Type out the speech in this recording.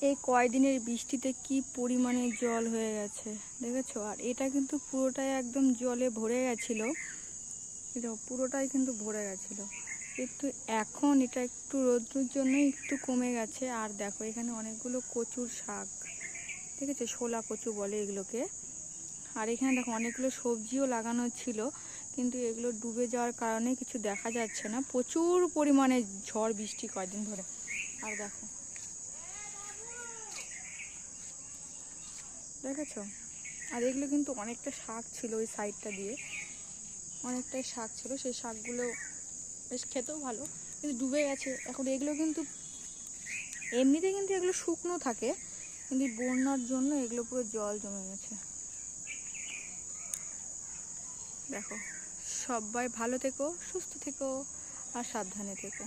এই কয়দিনের বৃষ্টিতে কি পরিমাণে জল হয়ে গেছে দেখেছো। আর এটা কিন্তু পুরোটাই একদম জলে ভরে গেছিল, এটা পুরোটাই কিন্তু ভরে গেছিলো। কিন্তু এখন এটা একটু রৌদ্রের জন্য একটু কমে গেছে। আর দেখো এখানে অনেকগুলো কচুর শাক, ঠিক আছে, শোলা কচু বলে এগুলোকে। আর এখানে দেখো অনেকগুলো সবজিও লাগানো ছিল, কিন্তু এগুলো ডুবে যাওয়ার কারণে কিছু দেখা যাচ্ছে না। প্রচুর পরিমাণে ঝড় বৃষ্টি কয়দিন ধরে। আর দেখো দেখেছো। আর এগুলো কিন্তু অনেকটা শাক ছিল, ওই সাইডটা দিয়ে অনেকটাই শাক ছিল, সেই শাকগুলো বেশ খেতেও ভালো, কিন্তু ডুবে গেছে এখন। এগুলো কিন্তু এমনিতে কিন্তু এগুলো শুকনো থাকে, কিন্তু বন্যার জন্য এগুলো পুরো জল জমে গেছে। দেখো, সবাই ভালো থেকো, সুস্থ থেকো আর সাবধানে থেকো।